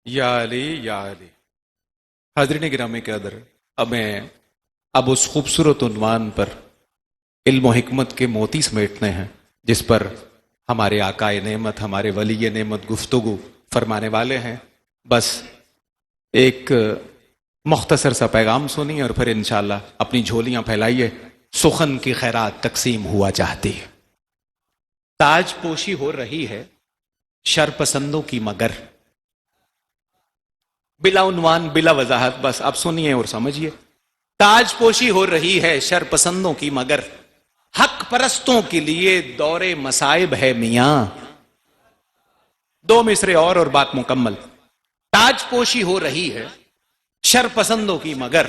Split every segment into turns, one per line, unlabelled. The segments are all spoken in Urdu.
یا علی یا علی حاضرین گرامی کے قدر، اب اس خوبصورت عنوان پر علم و حکمت کے موتی سمیٹنے ہیں جس پر ہمارے آقائے نعمت، ہمارے ولی نعمت گفتگو فرمانے والے ہیں۔ بس ایک مختصر سا پیغام سنیے اور پھر انشاءاللہ اپنی جھولیاں پھیلائیے۔ سخن کی خیرات تقسیم ہوا چاہتی ہے، تاج پوشی ہو رہی ہے شر پسندوں کی مگر، بلا عنوان بلا وضاحت، بس آپ سنیے اور سمجھیے۔ تاج پوشی ہو رہی ہے شر پسندوں کی مگر، حق پرستوں کے لیے دور مصائب ہے میاں۔ دو مصرے اور بات مکمل۔ تاج پوشی ہو رہی ہے شر پسندوں کی مگر،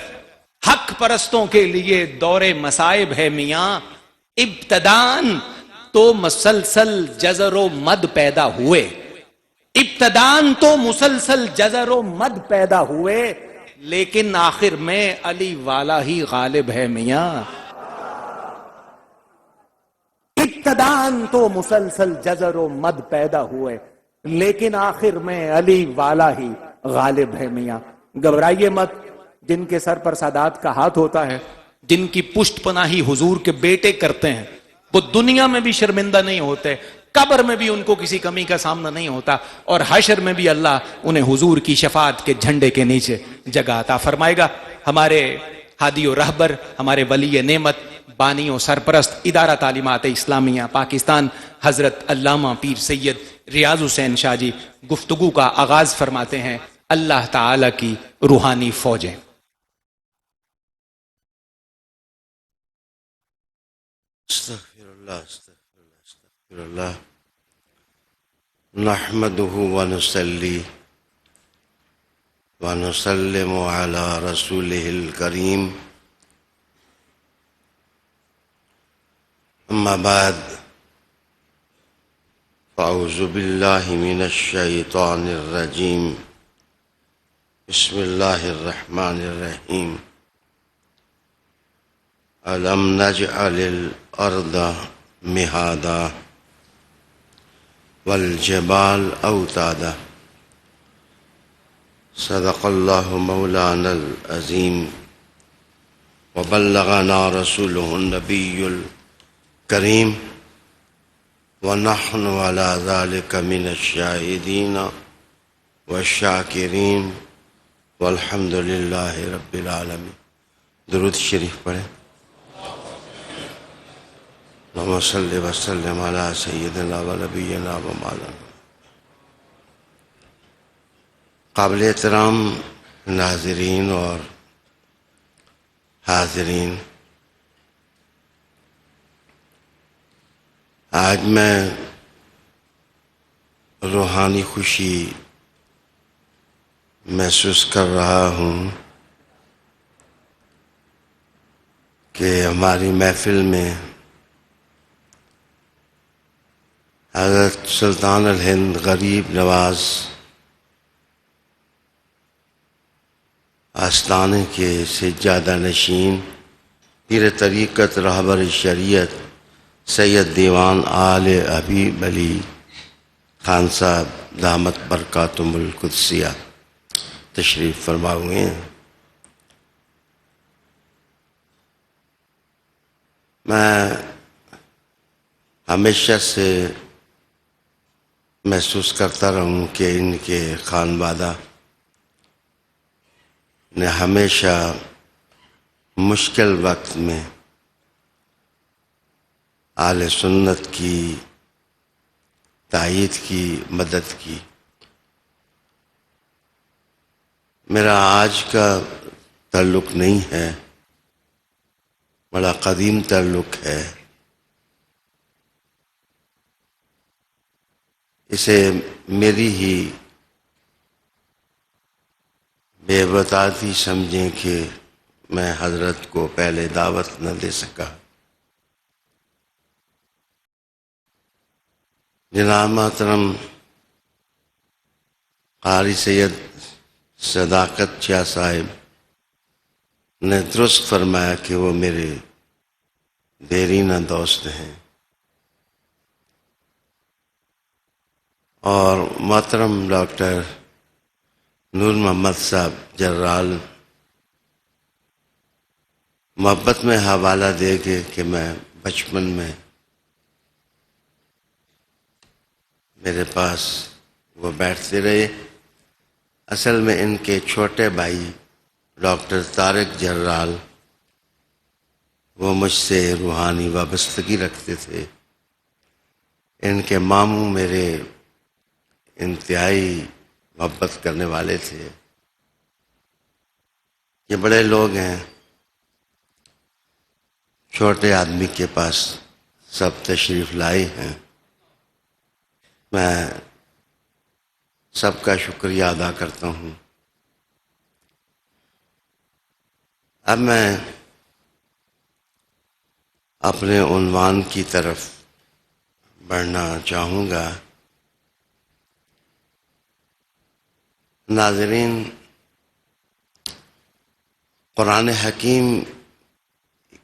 حق پرستوں کے لیے دور مصائب ہے میاں۔ ابتدان تو مسلسل جزر و مد پیدا ہوئے، ابتدان تو مسلسل جزر و مد پیدا ہوئے، لیکن آخر میں علی والا ہی غالب ہے میاں۔ ابتدان تو مسلسل جزر و مد پیدا ہوئے، لیکن آخر میں علی والا ہی غالب ہے میاں۔ گھبرائیے مت، جن کے سر پر سادات کا ہاتھ ہوتا ہے، جن کی پشت پناہی حضور کے بیٹے کرتے ہیں، وہ دنیا میں بھی شرمندہ نہیں ہوتے، قبر میں بھی ان کو کسی کمی کا سامنا نہیں ہوتا، اور حشر میں بھی اللہ انہیں حضور کی شفاعت کے جھنڈے کے نیچے جگہ عطا فرمائے گا۔ ہمارے ہادی و رہبر، ہمارے ولی نعمت، بانی و سرپرست ادارہ تعلیمات اسلامیہ پاکستان، حضرت علامہ پیر سید ریاض حسین شاہ جی گفتگو کا آغاز فرماتے ہیں۔ اللہ تعالی کی روحانی فوجیں۔
استغفر اللہ استغفر اللہ استغفر اللہ نحمده ونصلي ونسلم على رسوله الكريم اما بعد فاعوذ بالله من الشيطان الرجيم بسم الله الرحمن الرحيم ألم نجعل الأرض مهادا والجبال أوتادا صدق الله مولانا العظيم وبلغنا رسوله النبي الكريم ونحن على ذلك من الشاهدين والشاكرين والحمد لله رب العالمين۔ درود شریف پڑھیں۔ اللهم صل وسلم على سيدنا ونبينا ومولانا۔ قابل احترام ناظرین اور حاضرین، آج میں روحانی خوشی محسوس کر رہا ہوں کہ ہماری محفل میں حضرت سلطان الہند غریب نواز آستانے کے سجادہ نشین پیر طریقت رہبر شریعت سید دیوان آل حبیب علی خان صاحب دامت برکاتہم القدسیہ تشریف فرما ہوئے ہیں۔ میں ہمیشہ سے محسوس کرتا رہوں کہ ان کے خانوادہ نے ہمیشہ مشکل وقت میں اہل سنت کی تائید کی، مدد کی۔ میرا آج کا تعلق نہیں ہے، بڑا قدیم تعلق ہے۔ اسے میری ہی بے وطاعتی سمجھیں کہ میں حضرت کو پہلے دعوت نہ دے سکا۔ جناب محترم قاری سید صداقت شاہ صاحب نے درست فرمایا کہ وہ میرے دیرینہ دوست ہیں، اور محترم ڈاکٹر نور محمد صاحب جرال محبت میں حوالہ دے کے کہ میں بچپن میں میرے پاس وہ بیٹھتے رہے. اصل میں ان کے چھوٹے بھائی ڈاکٹر طارق جرال وہ مجھ سے روحانی وابستگی رکھتے تھے. ان کے ماموں میرے انتہائی محبت کرنے والے تھے. یہ بڑے لوگ ہیں، چھوٹے آدمی کے پاس سب تشریف لائے ہیں. میں سب کا شکریہ ادا کرتا ہوں. اب میں اپنے عنوان کی طرف بڑھنا چاہوں گا. ناظرین، قرآن حکیم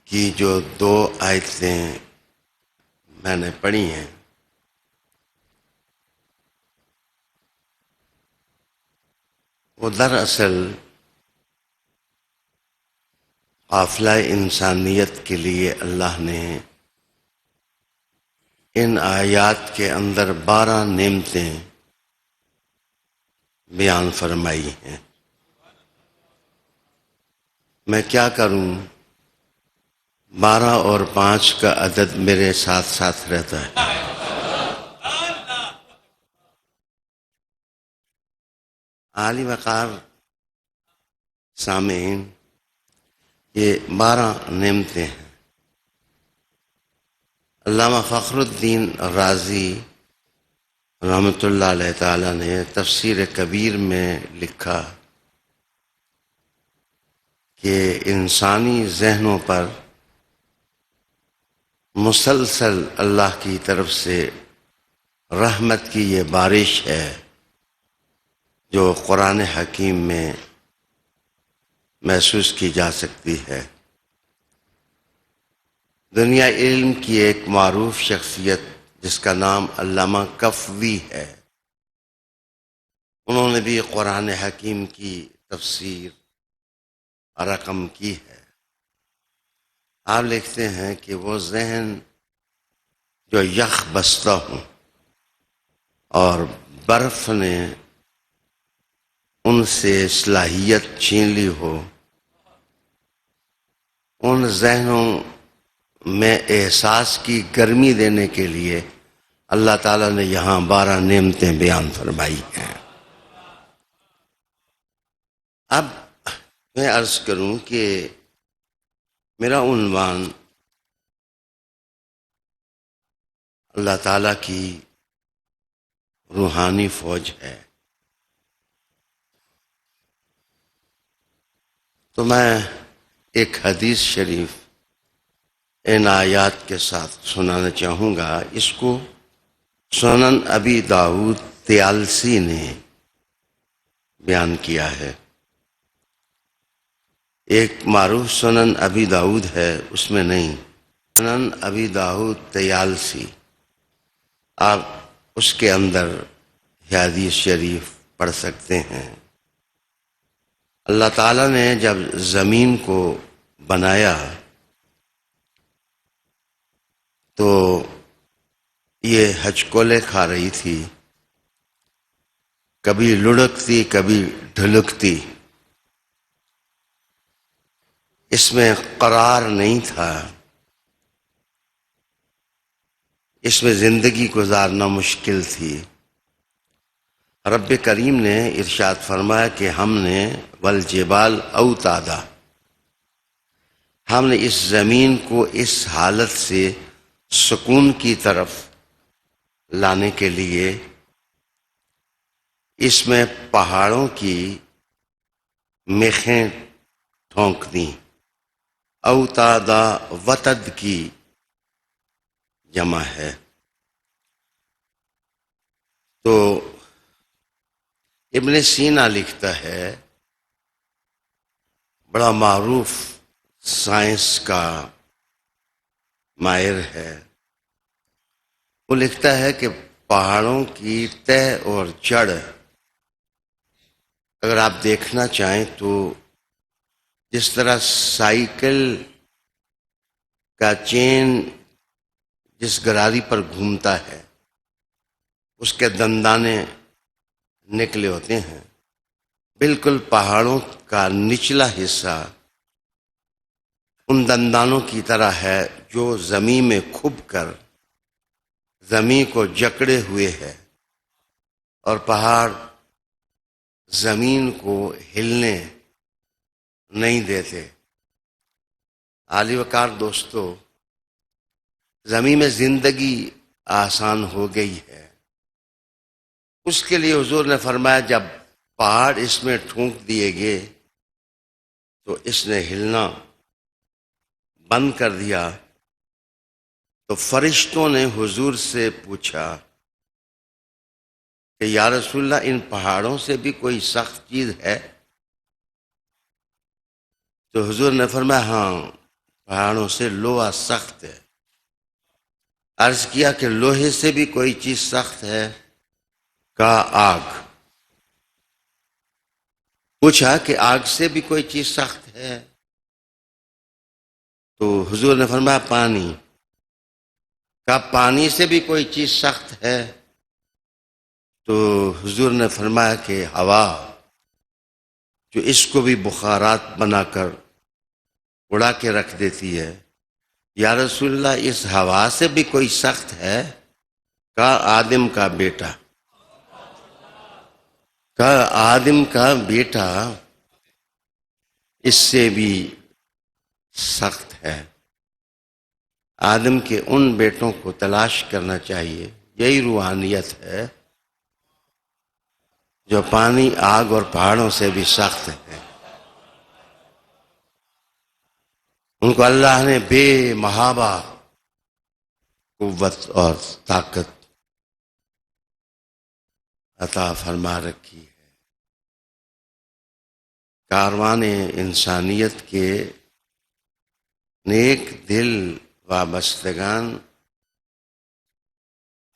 کی جو 2 آیتیں میں نے پڑھی ہیں، وہ دراصل قافلہ انسانیت کے لیے اللہ نے ان آیات کے اندر 12 نعمتیں بیان فرمائی ہیں. میں کیا کروں، 12 اور 5 کا عدد میرے ساتھ ساتھ رہتا ہے. عالی وقار سامعین، یہ 12 نعمتیں ہیں. علامہ فخر الدین رازی رحمۃ اللہ علیہ تعالیٰ نے تفسیر کبیر میں لکھا کہ انسانی ذہنوں پر مسلسل اللہ کی طرف سے رحمت کی یہ بارش ہے جو قرآن حکیم میں محسوس کی جا سکتی ہے. دنیا علم کی ایک معروف شخصیت جس کا نام علامہ کفوی ہے، انہوں نے بھی قرآن حکیم کی تفسیر رقم کی ہے. آپ لکھتے ہیں کہ وہ ذہن جو یخ بستہ ہوں اور برف نے ان سے صلاحیت چھین لی ہو، ان ذہنوں میں احساس کی گرمی دینے کے لیے اللہ تعالیٰ نے یہاں 12 نعمتیں بیان فرمائی ہیں. اب میں عرض کروں کہ میرا عنوان اللہ تعالیٰ کی روحانی فوج ہے. تو میں ایک حدیث شریف ان آیات کے ساتھ سنانا چاہوں گا. اس کو سنن ابی داؤد طیالسی نے بیان کیا ہے. ایک معروف سنن ابی داؤد ہے، اس میں نہیں، سنن ابی داؤد طیالسی، آپ اس کے اندر یہ حدیث شریف پڑھ سکتے ہیں. اللہ تعالیٰ نے جب زمین کو بنایا تو یہ ہچکولے کھا رہی تھی، کبھی لڑکتی کبھی ڈھلکتی. اس میں قرار نہیں تھا، اس میں زندگی گزارنا مشکل تھی. رب کریم نے ارشاد فرمایا کہ ہم نے والجبال اوتادا، ہم نے اس زمین کو اس حالت سے سکون کی طرف لانے کے لیے اس میں پہاڑوں کی میخیں ٹھونک دیں. اوتادا وتد کی جمع ہے. تو ابن سینا لکھتا ہے، بڑا معروف سائنس کا ماہر ہے، وہ لکھتا ہے کہ پہاڑوں کی تہ اور جڑ اگر آپ دیکھنا چاہیں تو جس طرح سائیکل کا چین جس گراری پر گھومتا ہے اس کے دندانے نکلے ہوتے ہیں، بالکل پہاڑوں کا نچلا حصہ ان دندانوں کی طرح ہے جو زمین میں کھب کر زمین کو جکڑے ہوئے ہے، اور پہاڑ زمین کو ہلنے نہیں دیتے۔ عالی وقار دوستو، زمین میں زندگی آسان ہو گئی ہے، اس کے لیے حضور نے فرمایا جب پہاڑ اس میں ٹھونک دیے گئے تو اس نے ہلنا بند کر دیا۔ تو فرشتوں نے حضور سے پوچھا کہ یا رسول اللہ، ان پہاڑوں سے بھی کوئی سخت چیز ہے؟ تو حضور نے فرمایا ہاں، پہاڑوں سے لوہا سخت ہے۔ عرض کیا کہ لوہے سے بھی کوئی چیز سخت ہے؟ کہا آگ۔ پوچھا کہ آگ سے بھی کوئی چیز سخت ہے؟ تو حضور نے فرمایا پانی۔ کہا پانی سے بھی کوئی چیز سخت ہے؟ تو حضور نے فرمایا کہ ہوا، جو اس کو بھی بخارات بنا کر اڑا کے رکھ دیتی ہے۔ یا رسول اللہ، اس ہوا سے بھی کوئی سخت ہے؟ کہا آدم کا بیٹا۔ کہا آدم کا بیٹا اس سے بھی سخت ہے۔ آدم کے ان بیٹوں کو تلاش کرنا چاہیے، یہی روحانیت ہے جو پانی، آگ اور پہاڑوں سے بھی سخت ہے۔ ان کو اللہ نے بے محابہ قوت اور طاقت عطا فرما رکھی ہے۔ کاروان انسانیت کے نیک دل وابستگان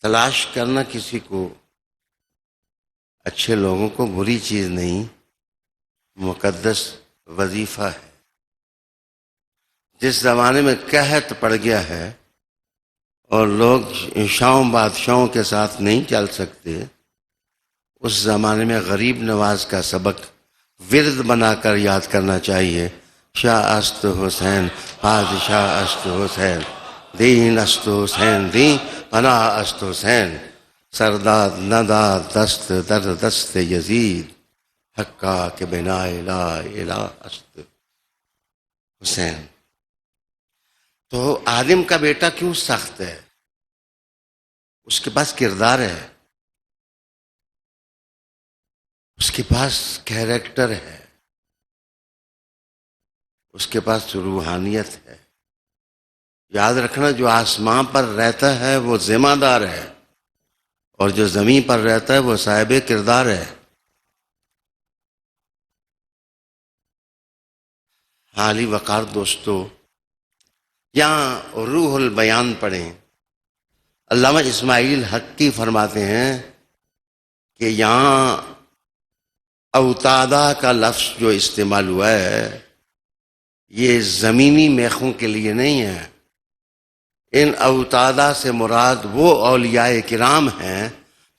تلاش کرنا کسی کو، اچھے لوگوں کو بری چیز نہیں، مقدس وظیفہ ہے۔ جس زمانے میں قحط پڑ گیا ہے اور لوگ شاہوں بادشاہوں کے ساتھ نہیں چل سکتے، اس زمانے میں غریب نواز کا سبق ورد بنا کر یاد کرنا چاہیے۔ شاہ است حسین بادشاہ است حسین، دین است حسین دین پناہ است حسین، سرداد نداد دست در دست یزید، حقا کہ بنا لا الہ است حسین۔ تو آدم کا بیٹا کیوں سخت ہے؟ اس کے پاس کردار ہے، اس کے پاس کیریکٹر ہے، اس کے پاس روحانیت ہے۔ یاد رکھنا، جو آسمان پر رہتا ہے وہ ذمہ دار ہے، اور جو زمین پر رہتا ہے وہ صاحب کردار ہے۔ عالی وقار دوستو، یہاں روح البیان پڑھیں، علامہ اسماعیل حقی فرماتے ہیں کہ یہاں اوتادا کا لفظ جو استعمال ہوا ہے یہ زمینی میخوں کے لیے نہیں ہے۔ ان اوتادا سے مراد وہ اولیاء کرام ہیں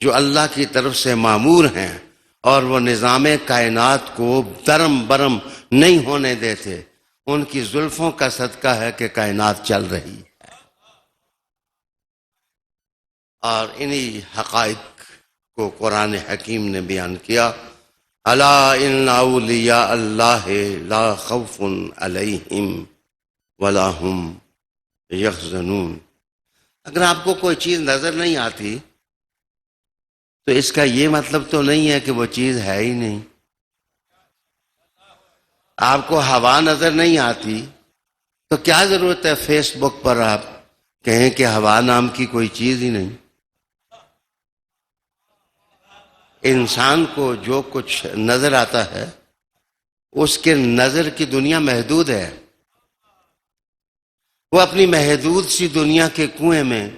جو اللہ کی طرف سے مامور ہیں، اور وہ نظام کائنات کو درم برم نہیں ہونے دیتے۔ ان کی زلفوں کا صدقہ ہے کہ کائنات چل رہی ہے۔ اور انہی حقائق کو قرآن حکیم نے بیان کیا، الا ان اولیاء اللہ لا خوف علیہم ولا هم یحزنون۔ اگر آپ کو کوئی چیز نظر نہیں آتی تو اس کا یہ مطلب تو نہیں ہے کہ وہ چیز ہے ہی نہیں۔ آپ کو ہوا نظر نہیں آتی تو کیا ضرورت ہے فیس بک پر آپ کہیں کہ ہوا نام کی کوئی چیز ہی نہیں۔ انسان کو جو کچھ نظر آتا ہے اس کے نظر کی دنیا محدود ہے۔ وہ اپنی محدود سی دنیا کے کنویں میں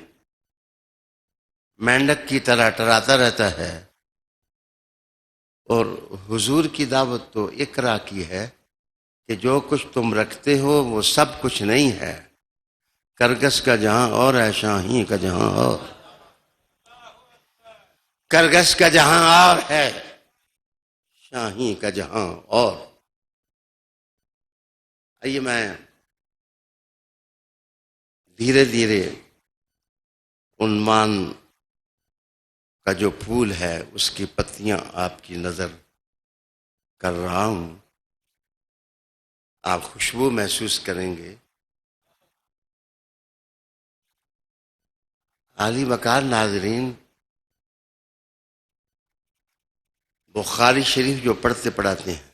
مینڈک کی طرح ٹراتا رہتا ہے۔ اور حضور کی دعوت تو اقرا کی ہے کہ جو کچھ تم رکھتے ہو وہ سب کچھ نہیں ہے، کرگس کا جہاں اور ہے شاہی کا جہاں اور، کرگس کا جہاں اور ہے شاہی کا جہاں اور۔ آئیے میں دھیرے دھیرے عنوان کا جو پھول ہے اس کی پتیاں آپ کی نظر کر رہا ہوں، آپ خوشبو محسوس کریں گے۔ عالی وقار ناظرین، بخاری شریف جو پڑھتے پڑھاتے ہیں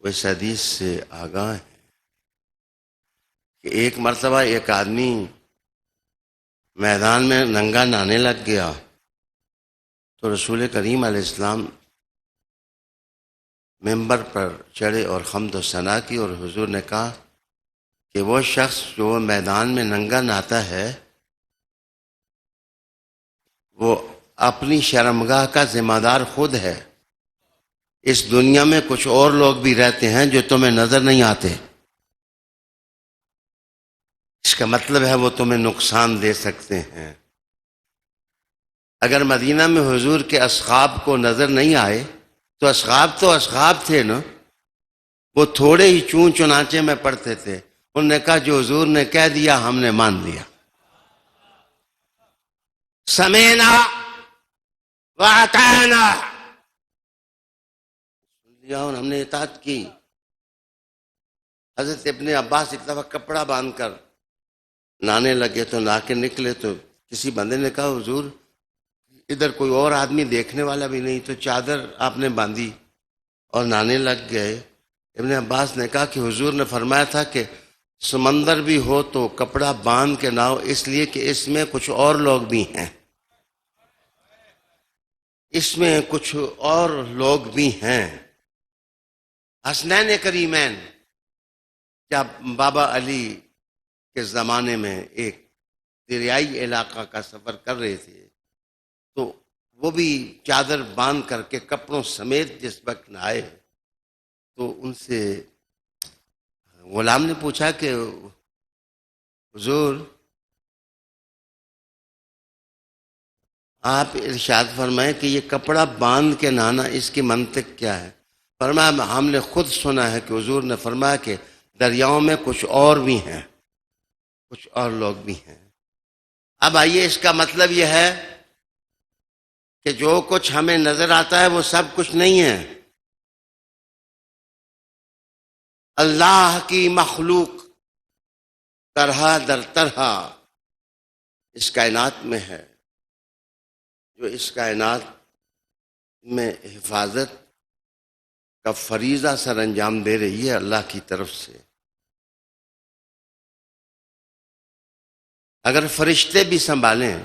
وہ اس حدیث سے آگاہ ہیں کہ ایک مرتبہ ایک آدمی میدان میں ننگا نہانے لگ گیا تو رسول کریم علیہ السلام ممبر پر چڑھے اور حمد و ثنا کی، اور حضور نے کہا کہ وہ شخص جو میدان میں ننگا نہاتا ہے وہ اپنی شرمگاہ کا ذمہ دار خود ہے، اس دنیا میں کچھ اور لوگ بھی رہتے ہیں جو تمہیں نظر نہیں آتے، اس کا مطلب ہے وہ تمہیں نقصان دے سکتے ہیں۔ اگر مدینہ میں حضور کے اصحاب کو نظر نہیں آئے تو اصحاب تھے نا، وہ تھوڑے ہی چون چنانچے میں پڑھتے تھے، انہوں نے کہا جو حضور نے کہہ دیا ہم نے مان لیا، سمینا وَأَطَعْنَا، سن لیا اور ہم نے اطاعت کی۔ حضرت ابن عباس ایک دفعہ کپڑا باندھ کر نہانے لگے تو نہا کے نکلے تو کسی بندے نے کہا حضور ادھر کوئی اور آدمی دیکھنے والا بھی نہیں، تو چادر آپ نے باندھی اور نہانے لگ گئے۔ ابن عباس نے کہا کہ حضور نے فرمایا تھا کہ سمندر بھی ہو تو کپڑا باندھ کے نہاؤ، اس لیے کہ اس میں کچھ اور لوگ بھی ہیں، اس میں کچھ اور لوگ بھی ہیں۔ حسنین کریمین جب بابا علی کے زمانے میں ایک دریائی علاقہ کا سفر کر رہے تھے تو وہ بھی چادر باندھ کر کے کپڑوں سمیت جس وقت نہائے تو ان سے غلام نے پوچھا کہ حضور آپ ارشاد فرمائیں کہ یہ کپڑا باندھ کے نہانا اس کی منطق کیا ہے؟ فرمایا ہم نے خود سنا ہے کہ حضور نے فرمایا کہ دریاؤں میں کچھ اور بھی ہیں، کچھ اور لوگ بھی ہیں۔ اب آئیے اس کا مطلب یہ ہے کہ جو کچھ ہمیں نظر آتا ہے وہ سب کچھ نہیں ہے، اللہ کی مخلوق طرح در طرح اس کائنات میں ہے، جو اس کائنات میں حفاظت کا فریضہ سر انجام دے رہی ہے اللہ کی طرف سے۔ اگر فرشتے بھی سنبھالیں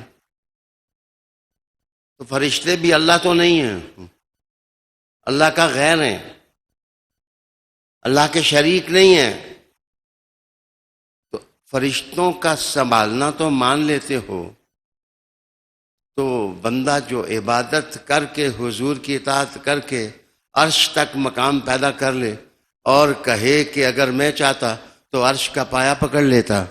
تو فرشتے بھی اللہ تو نہیں ہیں، اللہ کا غیر ہیں، اللہ کے شریک نہیں ہیں، تو فرشتوں کا سنبھالنا تو مان لیتے ہو، تو بندہ جو عبادت کر کے حضور کی اطاعت کر کے عرش تک مقام پیدا کر لے اور کہے کہ اگر میں چاہتا تو عرش کا پایا پکڑ لیتا،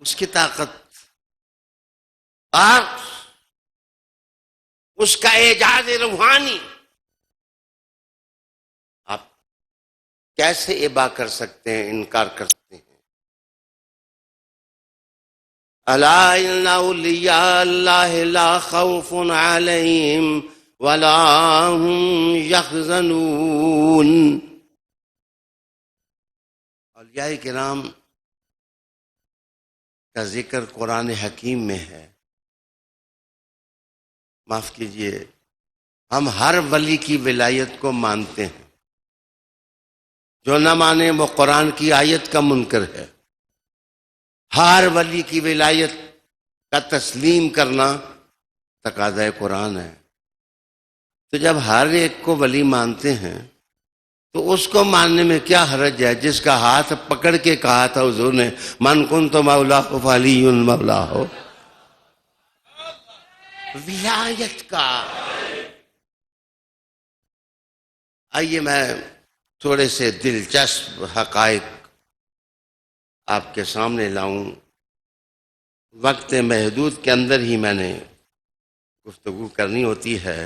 اس کی طاقت اور اس کا اعجاز روحانی آپ کیسے ابا کر سکتے ہیں، انکار کر سکتے ہیں؟ الا ان اولیاء اللہ لا خوف علیہم ولا هم یحزنون۔ اولیاء کرام کا ذکر قرآن حکیم میں ہے۔ معاف کیجئے، ہم ہر ولی کی ولایت کو مانتے ہیں، جو نہ مانے وہ قرآن کی آیت کا منکر ہے۔ ہر ولی کی ولایت کا تسلیم کرنا تقاضۂ قرآن ہے۔ تو جب ہر ایک کو ولی مانتے ہیں تو اس کو ماننے میں کیا حرج ہے؟ جس کا ہاتھ پکڑ کے کہا تھا حضور نے من کنت مولا فعلی مولا ہو، ولایت کا. آئیے میں تھوڑے سے دلچسپ حقائق آپ کے سامنے لاؤں. وقت محدود کے اندر ہی میں نے گفتگو کرنی ہوتی ہے.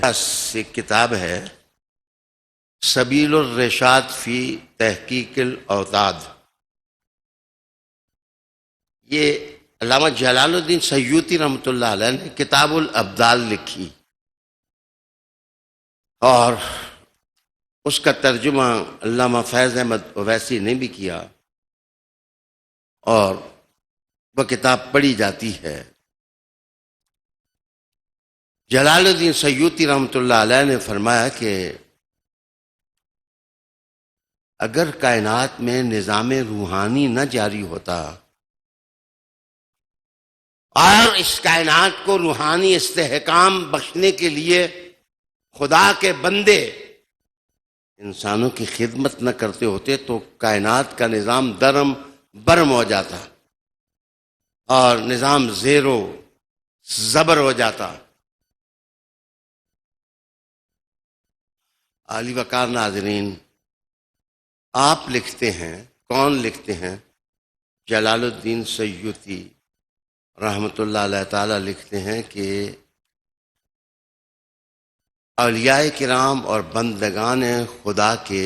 ایک کتاب ہے سبیل الرشاد فی تحقیق الاوتاد. یہ علامہ جلال الدین سیوطی رحمۃ اللہ علیہ نے کتاب الابدال لکھی اور اس کا ترجمہ علامہ فیض احمد اویسی نے بھی کیا اور وہ کتاب پڑھی جاتی ہے. جلال الدین سیوطی رحمۃ اللہ علیہ نے فرمایا کہ اگر کائنات میں نظام روحانی نہ جاری ہوتا اور اس کائنات کو روحانی استحکام بخشنے کے لیے خدا کے بندے انسانوں کی خدمت نہ کرتے ہوتے تو کائنات کا نظام درم برم ہو جاتا اور نظام زیر و زبر ہو جاتا. عالی وقار ناظرین، آپ لکھتے ہیں، کون لکھتے ہیں؟ جلال الدین سیوطی رحمۃ اللہ علیہ تعالی لکھتے ہیں کہ اولیاء کرام اور بندگان خدا کے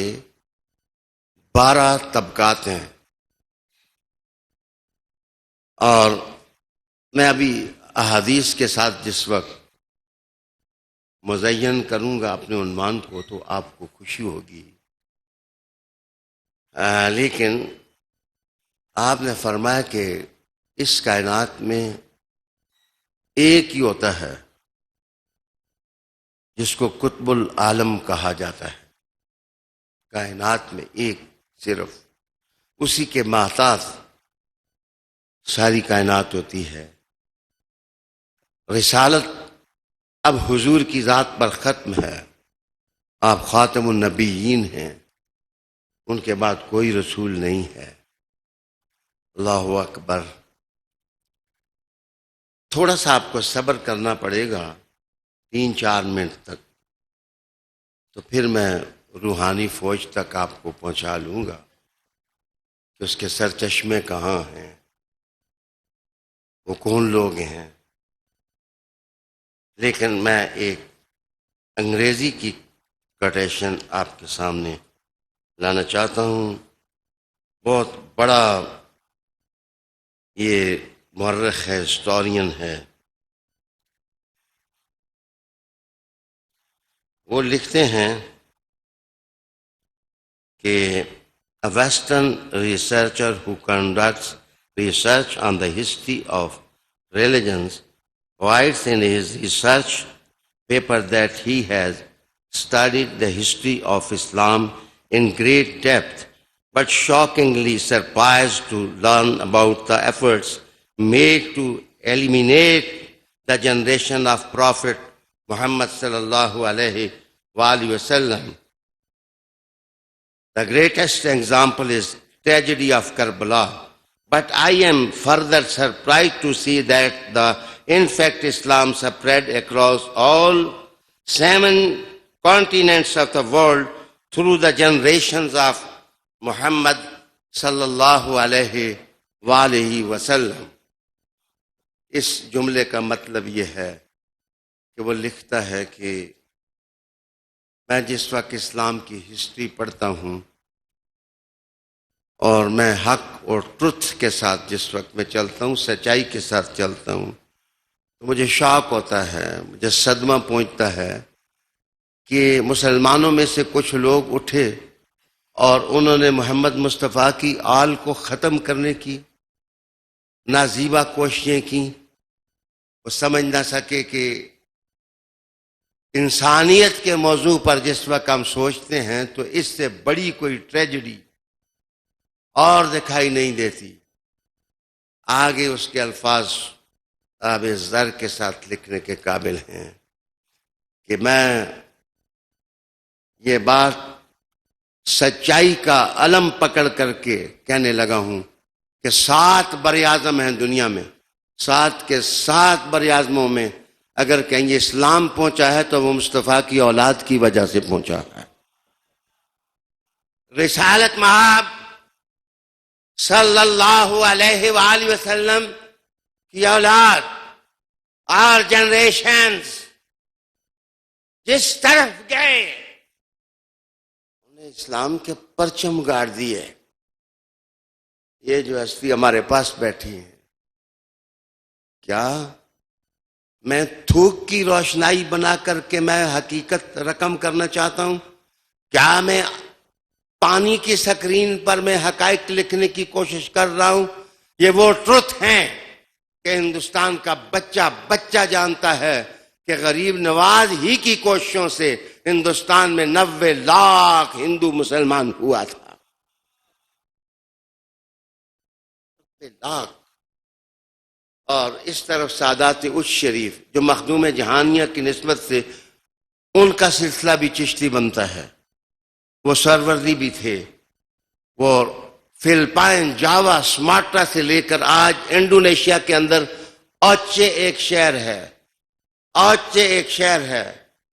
12 طبقات ہیں. اور میں ابھی احادیث کے ساتھ جس وقت مزین کروں گا اپنے عنوان کو تو آپ کو خوشی ہوگی، لیکن آپ نے فرمایا کہ اس کائنات میں ایک ہی ہوتا ہے جس کو قطب العالم کہا جاتا ہے. کائنات میں ایک صرف اسی کے محتاط ساری کائنات ہوتی ہے. رسالت اب حضور کی ذات پر ختم ہے، آپ خاتم النبیین ہیں، ان کے بعد کوئی رسول نہیں ہے. اللہ اکبر. تھوڑا سا آپ کو صبر کرنا پڑے گا 3-4 منٹ تک، تو پھر میں روحانی فوج تک آپ کو پہنچا لوں گا کہ اس کے سرچشمے کہاں ہیں، وہ کون لوگ ہیں. لیکن میں ایک انگریزی کی کوٹیشن آپ کے سامنے لانا چاہتا ہوں. بہت بڑا یہ مورخ ہے، ہسٹورین ہے. وہ لکھتے ہیں کہ a Western researcher who conducts research on the history of religions writes in his research paper that he has studied the history of Islam in great depth, but shockingly surprised to learn about the efforts made to eliminate the generation of Prophet Muhammad sallallahu alayhi wa sallam. The greatest example is tragedy of Karbala. But I am further surprised to see that in fact Islam spread across all 7 continents of the world through the generations of Muhammad sallallahu alayhi wa sallam. اس جملے کا مطلب یہ ہے کہ وہ لکھتا ہے کہ میں جس وقت اسلام کی ہسٹری پڑھتا ہوں اور میں حق اور ٹروتھ کے ساتھ جس وقت میں چلتا ہوں، سچائی کے ساتھ چلتا ہوں، تو مجھے شاک ہوتا ہے، مجھے صدمہ پہنچتا ہے کہ مسلمانوں میں سے کچھ لوگ اٹھے اور انہوں نے محمد مصطفیٰ کی آل کو ختم کرنے کی نازیبا کوششیں کی. وہ سمجھ نہ سکے کہ انسانیت کے موضوع پر جس وقت ہم سوچتے ہیں تو اس سے بڑی کوئی ٹریجڈی اور دکھائی نہیں دیتی. آگے اس کے الفاظ آب زر کے ساتھ لکھنے کے قابل ہیں کہ میں یہ بات سچائی کا علم پکڑ کر کے کہنے لگا ہوں کہ 7 بر اعظم ہیں دنیا میں، 7 کے 7 بر اعظموں میں اگر کہیں یہ اسلام پہنچا ہے تو وہ مصطفیٰ کی اولاد کی وجہ سے پہنچا ہے. رسالت مآب صلی اللہ علیہ وآلہ وسلم کی اولاد اور جنریشنز جس طرف گئے انہیں اسلام کے پرچم گاڑ دیے. یہ جو ہستی ہمارے پاس بیٹھی ہے، کیا میں تھوک کی روشنائی بنا کر کے میں حقیقت رقم کرنا چاہتا ہوں؟ کیا میں پانی کی سکرین پر میں حقائق لکھنے کی کوشش کر رہا ہوں؟ یہ وہ ٹروتھ ہیں کہ ہندوستان کا بچہ بچہ جانتا ہے کہ غریب نواز ہی کی کوششوں سے ہندوستان میں 90 لاکھ ہندو مسلمان ہوا تھا. 90 لاکھ. اور اس طرف سادات اچ شریف جو مخدوم جہانیہ کی نسبت سے ان کا سلسلہ بھی چشتی بنتا ہے، وہ سروردی بھی تھے. وہ فلپائن، جاوا، سماٹرا سے لے کر آج انڈونیشیا کے اندر اوچے ایک شہر ہے، اوچے ایک شہر ہے،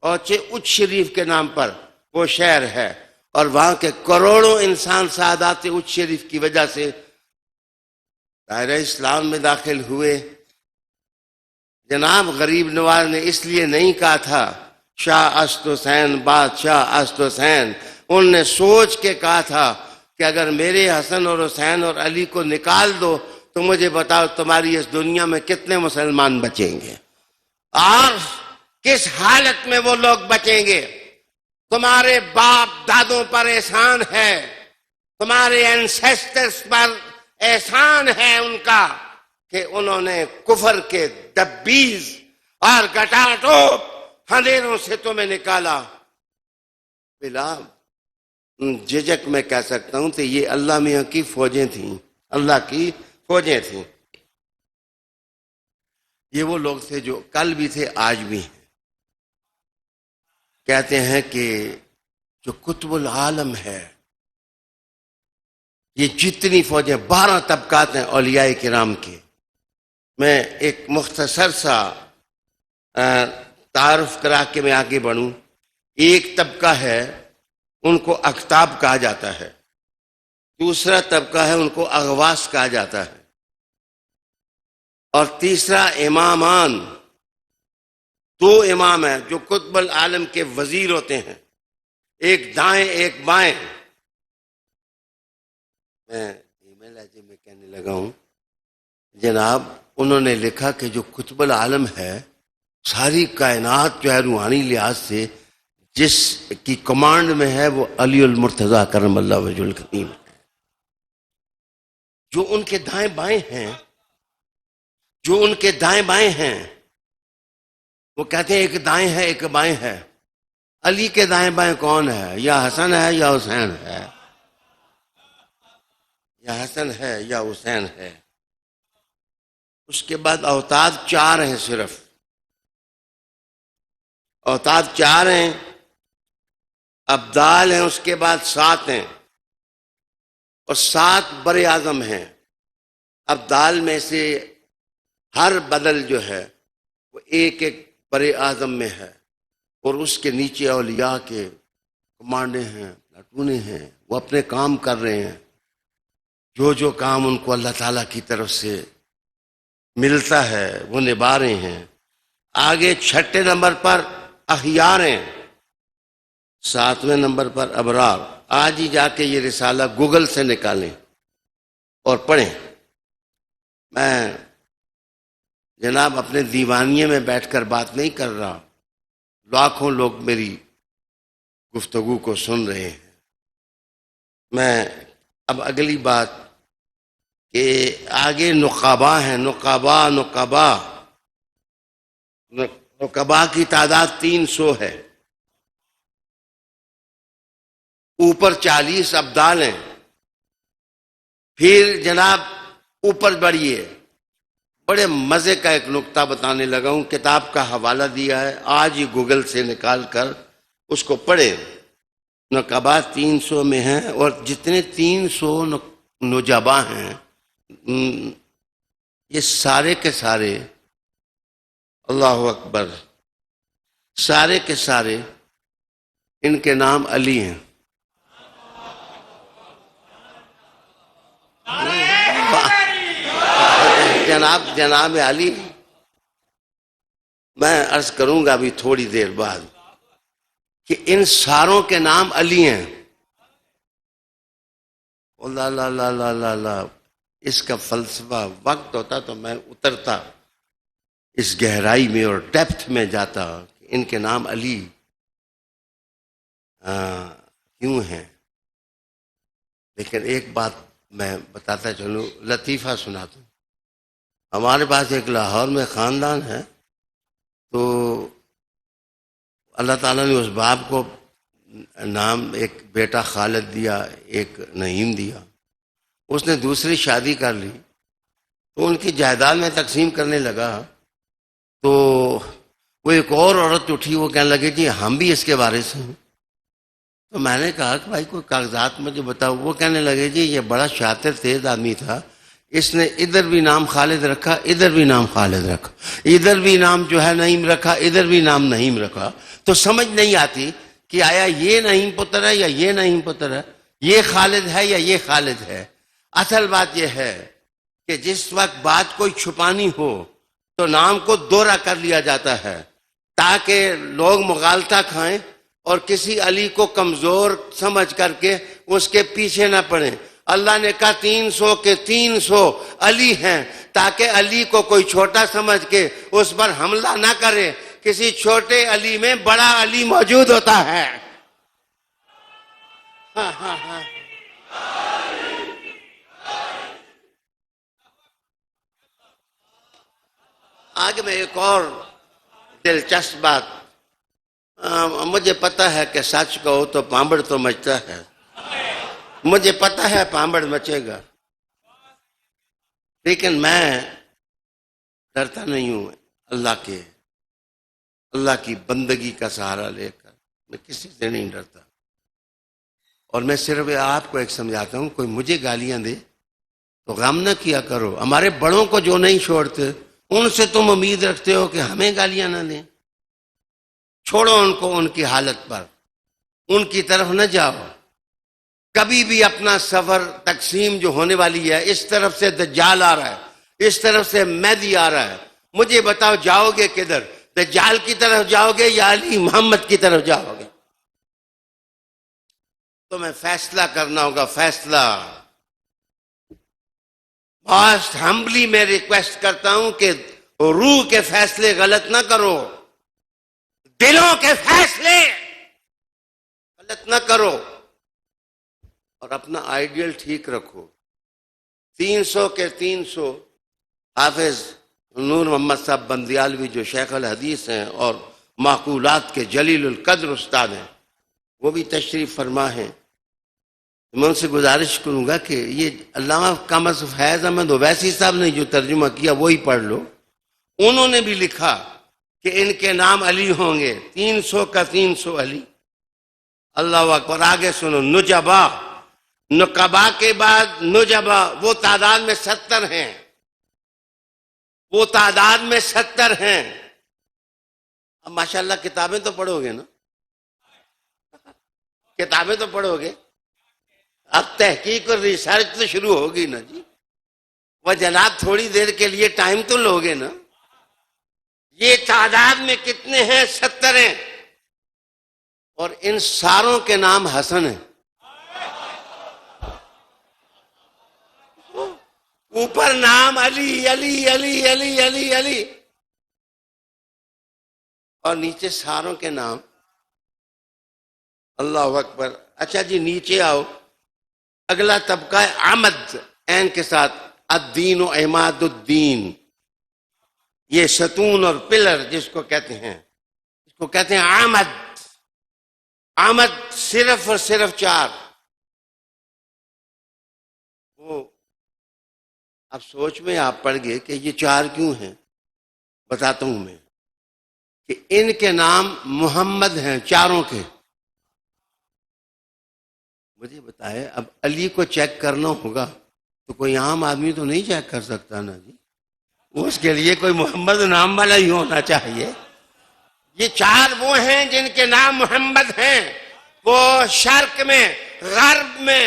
اوچے اچ شریف کے نام پر وہ شہر ہے. اور وہاں کے کروڑوں انسان سادات اچ شریف کی وجہ سے دائرہ اسلام میں داخل ہوئے. جناب غریب نواز نے اس لیے نہیں کہا تھا شاہ اسد حسین بادشاہ اسد حسین، انہوں نے سوچ کے کہا تھا کہ اگر میرے حسن اور حسین اور علی کو نکال دو تو مجھے بتاؤ تمہاری اس دنیا میں کتنے مسلمان بچیں گے اور کس حالت میں وہ لوگ بچیں گے. تمہارے باپ دادوں پر احسان ہے، تمہارے اینسیسٹرز پر احسان ہے ان کا کہ انہوں نے کفر کے دبیز اور گٹاٹوپ اندھیروں سے تمہیں نکالا. بلا جھجک میں کہہ سکتا ہوں کہ یہ اللہ میاں کی فوجیں تھیں، اللہ کی فوجیں تھیں. یہ وہ لوگ تھے جو کل بھی تھے آج بھی ہیں. کہتے ہیں کہ جو قطب العالم ہے، یہ جتنی فوجیں 12 طبقات ہیں اولیاء کرام کے. میں ایک مختصر سا تعارف کرا کے میں آگے بڑھوں. ایک طبقہ ہے ان کو اقطاب کہا جاتا ہے، دوسرا طبقہ ہے ان کو اغواس کہا جاتا ہے، اور تیسرا امامان. 2 امام ہیں جو قطب العالم کے وزیر ہوتے ہیں، ایک دائیں ایک بائیں. میں ایمیل لہجے میں کہنے لگا ہوں، جناب انہوں نے لکھا کہ جو قطب العالم ہے ساری کائنات جو ہے روحانی لحاظ سے جس کی کمانڈ میں ہے وہ علی المرتضیٰ کرم اللہ وجہ الکریم ہے. جو ان کے دائیں بائیں ہیں، جو ان کے دائیں بائیں ہیں، وہ کہتے ہیں ایک دائیں ہے ایک بائیں ہے. علی کے دائیں بائیں کون ہے؟ یا حسن ہے یا حسین ہے، یا حسن ہے یا حسین ہے. اس کے بعد اوتاد 4 ہیں، صرف اوتاد 4 ہیں. ابدال ہیں، اس کے بعد 7 ہیں، اور 7 بر اعظم ہیں. ابدال میں سے ہر بدل جو ہے وہ ایک ایک بر اعظم میں ہے، اور اس کے نیچے اولیاء کے کمانڈے ہیں، پلاٹونے ہیں. وہ اپنے کام کر رہے ہیں، جو کام ان کو اللہ تعالیٰ کی طرف سے ملتا ہے وہ نبھا رہے ہیں. آگے 6 نمبر پر اخیار ہیں، 7ویں نمبر پر ابرار. آج ہی جا کے یہ رسالہ گوگل سے نکالیں اور پڑھیں. میں جناب اپنے دیوانیے میں بیٹھ کر بات نہیں کر رہا، لاکھوں لوگ میری گفتگو کو سن رہے ہیں. میں اب اگلی بات کہ آگے نقبا ہیں. نقبا کی تعداد 300 ہے، اوپر 40 ابدال ہیں. پھر جناب اوپر بڑھیے. بڑے مزے کا ایک نقطہ بتانے لگا ہوں، کتاب کا حوالہ دیا ہے، آج ہی گوگل سے نکال کر اس کو پڑھیں. نقبا 300 میں ہیں، اور جتنے 300 نجبا ہیں یہ سارے کے سارے اللہ اکبر. سارے کے سارے ان کے نام علی ہیں. جناب علی. میں عرض کروں گا ابھی تھوڑی دیر بعد کہ ان ساروں کے نام علی ہیں. اللہ اللہ اللہ اللہ اللہ اللہ. اس کا فلسفہ وقت ہوتا تو میں اترتا اس گہرائی میں اور ڈیپتھ میں جاتا کہ ان کے نام علی کیوں ہیں. لیکن ایک بات میں بتاتا چلوں، لطیفہ سناتا ہوں. ہمارے پاس ایک لاہور میں خاندان ہے، تو اللہ تعالیٰ نے اس باپ کو نام ایک بیٹا خالد دیا، ایک نعیم دیا. اس نے دوسری شادی کر لی تو ان کی جائیداد میں تقسیم کرنے لگا تو وہ ایک اور عورت اٹھی، وہ کہنے لگے جی ہم بھی اس کے وارث ہیں. تو میں نے کہا کہ بھائی کوئی کاغذات مجھے بتاؤ. وہ کہنے لگے جی یہ بڑا شاطر تیز آدمی تھا، اس نے ادھر بھی نام خالد رکھا، ادھر بھی نام خالد رکھا، ادھر بھی نام جو ہے نعیم رکھا، ادھر بھی نام نعیم رکھا. تو سمجھ نہیں آتی کہ آیا یہ نعیم پتر ہے یا یہ نعیم پتر ہے، یہ خالد ہے یا یہ خالد ہے. اصل بات یہ ہے کہ جس وقت بات کوئی چھپانی ہو تو نام کو دوہرا کر لیا جاتا ہے تاکہ لوگ مغالطہ کھائیں اور کسی علی کو کمزور سمجھ کر کے اس کے پیچھے نہ پڑیں. اللہ نے کہا 300 کے 300 علی ہیں تاکہ علی کو کوئی چھوٹا سمجھ کے اس پر حملہ نہ کرے. کسی چھوٹے علی میں بڑا علی موجود ہوتا ہے. ہاں ہاں ہاں. آگے میں ایک اور دلچسپ بات. مجھے پتہ ہے کہ سچ کہو تو پامبڑ تو مچتا ہے، مجھے پتہ ہے پامبڑ مچے گا، لیکن میں ڈرتا نہیں ہوں. اللہ کی بندگی کا سہارا لے کر میں کسی سے نہیں ڈرتا. اور میں صرف آپ کو ایک سمجھاتا ہوں، کوئی مجھے گالیاں دے تو غم نہ کیا کرو. ہمارے بڑوں کو جو نہیں چھوڑتے ان سے تم امید رکھتے ہو کہ ہمیں گالیاں نہ دیں. چھوڑو ان کو ان کی حالت پر، ان کی طرف نہ جاؤ. کبھی بھی اپنا سفر تقسیم جو ہونے والی ہے، اس طرف سے دجال آ رہا ہے، اس طرف سے مہدی آ رہا ہے، مجھے بتاؤ جاؤ گے کدھر؟ دجال کی طرف جاؤ گے یا علی محمد کی طرف جاؤ گے؟ تمہیں فیصلہ کرنا ہوگا. فیصلہ موسٹ ہمبلی میں ریکویسٹ کرتا ہوں کہ روح کے فیصلے غلط نہ کرو، دلوں کے فیصلے غلط نہ کرو، اور اپنا آئیڈیل ٹھیک رکھو. 300 کے 300 حافظ نور محمد صاحب بندیالوی جو شیخ الحدیث ہیں اور معقولات کے جلیل القدر استاد ہیں، وہ بھی تشریف فرما ہیں. میں ان سے گزارش کروں گا کہ یہ علامہ قامت فیض احمد اویسی صاحب نے جو ترجمہ کیا وہی پڑھ لو. انہوں نے بھی لکھا کہ ان کے نام علی ہوں گے، 300 کا 300 علی. اللہ اکبر. آگے سنو. نجبا، نقبا کے بعد نجبا، وہ تعداد میں 70 ہیں، وہ تعداد میں 70 ہیں. اب ماشاءاللہ کتابیں تو پڑھو گے نا، کتابیں تو پڑھو گے. اب تحقیق اور ریسرچ تو شروع ہوگی نا جی. وہ جناب تھوڑی دیر کے لیے ٹائم تو لوگے نا. یہ تعداد میں کتنے ہیں؟ 70 ہیں. اور ان ساروں کے نام حسن ہیں. اوپر نام علی علی علی علی علی علی، اور نیچے ساروں کے نام. اللہ اکبر. اچھا جی نیچے آؤ. اگلا طبقہ ہے احمد، عین کے ساتھ، الدین و عماد الدین. یہ ستون اور پلر جس کو کہتے ہیں، اس کو کہتے ہیں احمد. احمد صرف اور صرف 4. وہ اب سوچ میں آپ پڑ گئے کہ یہ 4 کیوں ہیں. بتاتا ہوں میں کہ ان کے نام محمد ہیں چاروں کے. مجھے بتائے اب علی کو چیک کرنا ہوگا تو کوئی عام آدمی تو نہیں چیک کر سکتا نا جی. اس کے لیے کوئی محمد نام والا ہی ہونا چاہیے. یہ چار وہ ہیں جن کے نام محمد ہیں. وہ شرق میں، غرب میں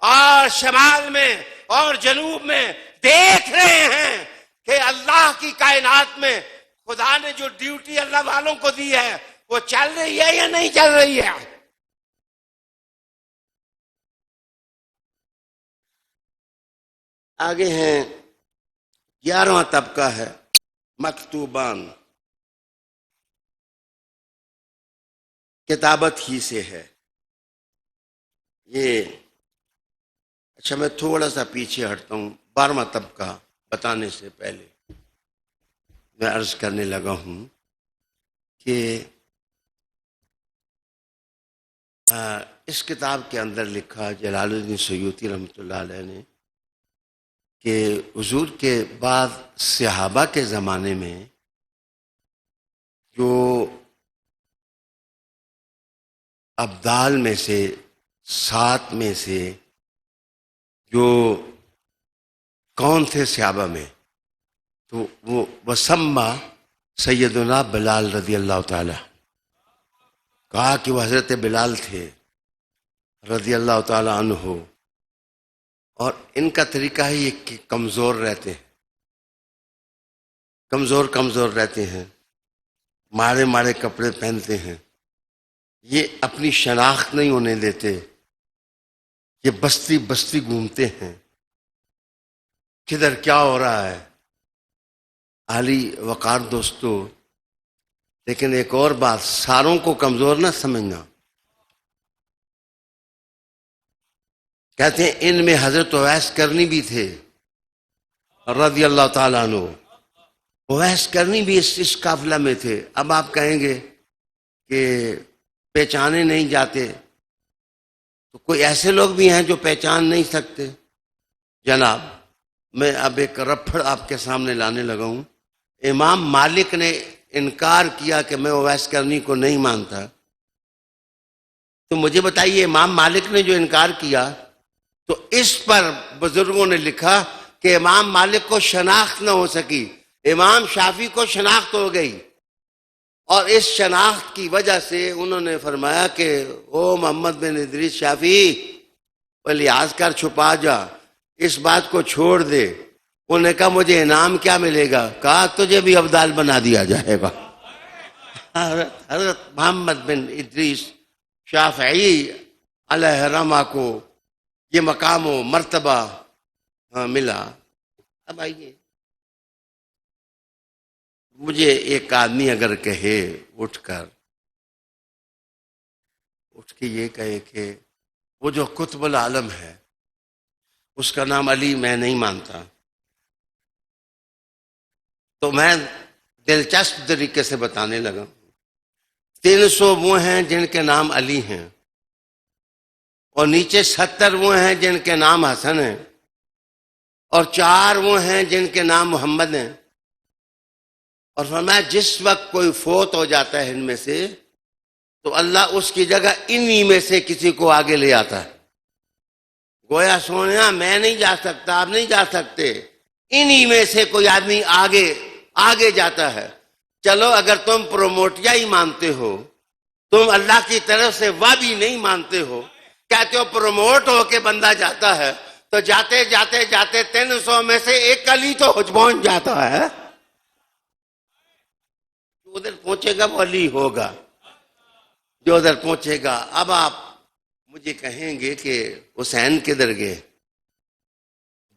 اور شمال میں اور جنوب میں دیکھ رہے ہیں کہ اللہ کی کائنات میں خدا نے جو ڈیوٹی اللہ والوں کو دی ہے وہ چل رہی ہے یا نہیں چل رہی ہے. آگے ہیں 11واں طبقہ ہے مکتوبان. کتابت ہی سے ہے یہ. اچھا میں تھوڑا سا پیچھے ہٹتا ہوں. 12واں طبقہ بتانے سے پہلے میں عرض کرنے لگا ہوں کہ اس کتاب کے اندر لکھا جلال الدین سیوطی رحمۃ اللہ علیہ نے کہ حضور کے بعد صحابہ کے زمانے میں جو ابدال میں سے 7 میں سے جو کون تھے صحابہ میں، تو وہ وسمہ سیدنا بلال رضی اللہ تعالی، کہا کہ وہ حضرت بلال تھے رضی اللہ تعالی عنہ. اور ان کا طریقہ ہے یہ کہ کمزور رہتے ہیں، کمزور رہتے ہیں، ماڑے کپڑے پہنتے ہیں. یہ اپنی شناخت نہیں ہونے دیتے. یہ بستی بستی گھومتے ہیں، کدھر کیا ہو رہا ہے. عالی وقار دوستو، لیکن ایک اور بات، ساروں کو کمزور نہ سمجھنا. کہتے ہیں ان میں حضرت اویس کرنی بھی تھے رضی اللہ تعالیٰ عنہ. اویس کرنی بھی اس قافلہ میں تھے. اب آپ کہیں گے کہ پہچانے نہیں جاتے، تو کوئی ایسے لوگ بھی ہیں جو پہچان نہیں سکتے. جناب میں اب ایک رپھڑ آپ کے سامنے لانے لگا ہوں. امام مالک نے انکار کیا کہ میں اویس کرنی کو نہیں مانتا. تو مجھے بتائیے امام مالک نے جو انکار کیا تو اس پر بزرگوں نے لکھا کہ امام مالک کو شناخت نہ ہو سکی، امام شافعی کو شناخت ہو گئی. اور اس شناخت کی وجہ سے انہوں نے فرمایا کہ او محمد بن ادریس شافعی، لحاظ کر، چھپا جا، اس بات کو چھوڑ دے. انہوں نے کہا مجھے انعام کیا ملے گا؟ کہا تجھے بھی ابدال بنا دیا جائے گا. حضرت محمد بن ادریس شافعی علیہ رحمہ کو یہ مقام و مرتبہ ملا. اب آئیے، مجھے ایک آدمی اگر کہے اٹھ کے یہ کہے کہ وہ جو قطب العالم ہے اس کا نام علی میں نہیں مانتا، تو میں دلچسپ طریقے سے بتانے لگا. 300 وہ ہیں جن کے نام علی ہیں، اور نیچے 70 وہ ہیں جن کے نام حسن ہیں، اور 4 وہ ہیں جن کے نام محمد ہیں. اور فرمایا جس وقت کوئی فوت ہو جاتا ہے ان میں سے تو اللہ اس کی جگہ انہی میں سے کسی کو آگے لے آتا ہے. گویا سونیا میں نہیں جا سکتا، آپ نہیں جا سکتے، انہی میں سے کوئی آدمی آگے جاتا ہے. چلو اگر تم پروموٹیا ہی مانتے ہو، تم اللہ کی طرف سے وہ بھی نہیں مانتے ہو، کہتے ہو پروموٹ ہو کے بندہ جاتا ہے، تو جاتے 300 میں سے ایک علی تو پہنچ جاتا ہے. ادھر پہنچے گا وہ علی ہوگا جو ادھر پہنچے گا. اب آپ مجھے کہیں گے کہ حسین کدھر گئے؟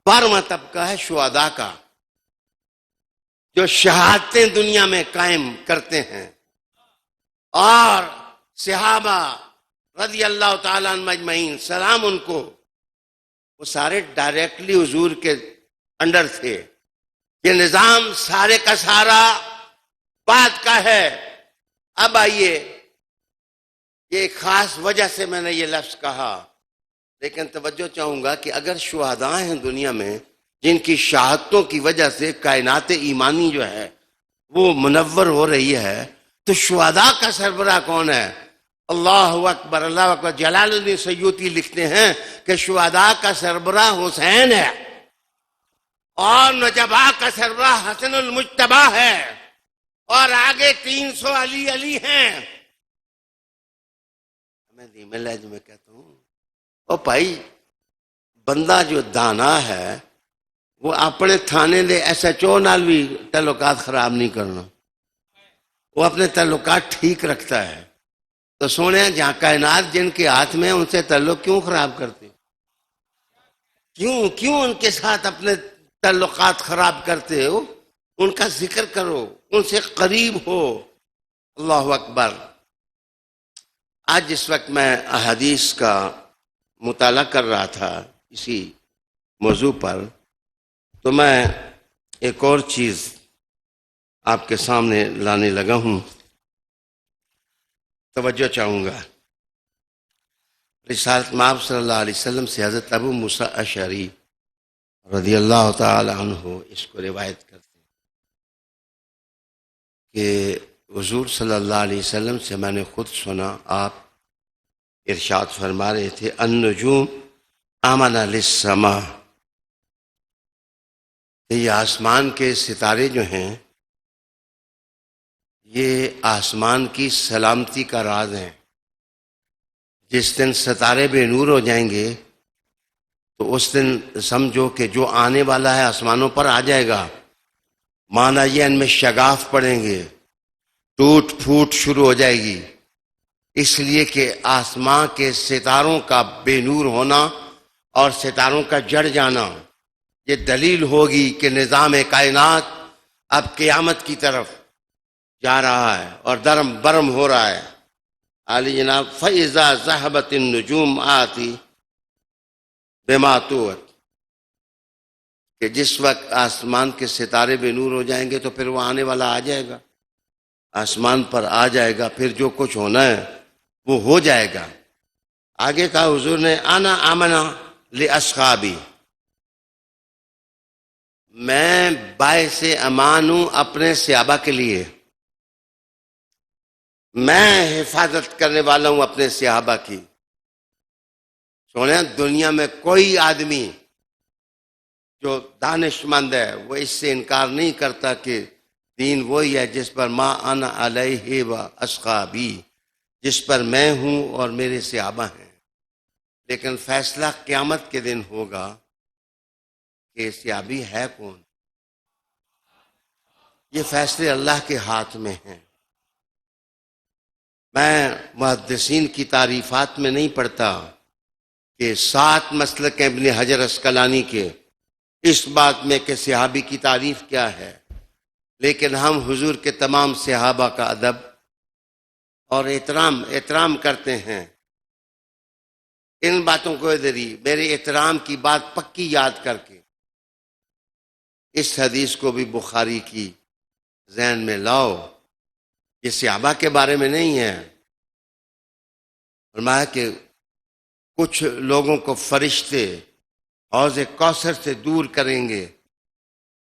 12واں طبقہ ہے شہداء کا، جو شہادتیں دنیا میں قائم کرتے ہیں. اور صحابہ رضی اللہ تعالیٰ عنہ اجمعین سلام ان کو، وہ سارے ڈائریکٹلی حضور کے انڈر تھے. یہ نظام سارے کا سارا بات کا ہے. اب آئیے، یہ ایک خاص وجہ سے میں نے یہ لفظ کہا، لیکن توجہ چاہوں گا کہ اگر شہداء ہیں دنیا میں جن کی شہادتوں کی وجہ سے کائنات ایمانی جو ہے وہ منور ہو رہی ہے، تو شہداء کا سربراہ کون ہے؟ اللہ اکبر، اللہ اکبر. جلال الدین سیوطی لکھتے ہیں کہ شہداء کا سربراہ حسین ہے. اور نجبا کا سربراہ حسن المجتبی ہے، اور آگے 300 علی علی ہیں. میں دھیمے لہجے میں کہتا ہوں، او بھائی بندہ جو دانا ہے وہ اپنے تھانے دے ایس ایچ او نال بھی تعلقات خراب نہیں کرنا، وہ اپنے تعلقات ٹھیک رکھتا ہے. تو سونے جہاں کائنات جن کے ہاتھ میں ان سے تعلق کیوں خراب کرتے؟ کیوں ان کے ساتھ اپنے تعلقات خراب کرتے ہو؟ ان کا ذکر کرو، ان سے قریب ہو. اللہ اکبر. آج جس وقت میں احادیث کا مطالعہ کر رہا تھا اسی موضوع پر، تو میں ایک اور چیز آپ کے سامنے لانے لگا ہوں، توجہ چاہوں گا. رسالت مآب صلی اللہ علیہ وسلم سے حضرت ابو موسیٰ اشعری رضی اللہ تعالی عنہ اس کو روایت کرتے ہیں کہ حضور صلی اللہ علیہ وسلم سے میں نے خود سنا، آپ ارشاد فرما رہے تھے النجوم امن للسماء، کہ یہ آسمان کے ستارے جو ہیں یہ آسمان کی سلامتی کا راز ہیں. جس دن ستارے بے نور ہو جائیں گے تو اس دن سمجھو کہ جو آنے والا ہے آسمانوں پر آ جائے گا. مانا یہ ان میں شگاف پڑیں گے، ٹوٹ پھوٹ شروع ہو جائے گی، اس لیے کہ آسمان کے ستاروں کا بے نور ہونا اور ستاروں کا جڑ جانا یہ دلیل ہوگی کہ نظام کائنات اب قیامت کی طرف جا رہا ہے اور درم برم ہو رہا ہے. علی جناب فَإِذَا ذَهَبَتِ النُّجُومُ آتی بِمَا تُوعَدُ، کہ جس وقت آسمان کے ستارے بے نور ہو جائیں گے تو پھر وہ آنے والا آ جائے گا، آسمان پر آ جائے گا، پھر جو کچھ ہونا ہے وہ ہو جائے گا. آگے کہا حضور نے انا آمنا لاصحابی، میں باعث امان ہوں اپنے صحابہ کے لیے، میں حفاظت کرنے والا ہوں اپنے صحابہ کی. سونے دنیا میں کوئی آدمی جو دانش مند ہے وہ اس سے انکار نہیں کرتا کہ دین وہی ہے جس پر ما انا علیہ و اصحابی، جس پر میں ہوں اور میرے صحابہ ہیں. لیکن فیصلہ قیامت کے دن ہوگا کہ صحابی ہے کون. یہ فیصلے اللہ کے ہاتھ میں ہیں. میں محدثین کی تعریفات میں نہیں پڑھتا کہ 7 مسلک ہیں ابن حجر عسقلانی کے اس بات میں کہ صحابی کی تعریف کیا ہے، لیکن ہم حضور کے تمام صحابہ کا ادب اور احترام کرتے ہیں. ان باتوں کو ادھر ہی میرے احترام کی بات پکی یاد کر کے اس حدیث کو بھی بخاری کی ذہن میں لاؤ. یہ صحابہ کے بارے میں نہیں ہے. فرمایا کہ کچھ لوگوں کو فرشتے حوض کوثر سے دور کریں گے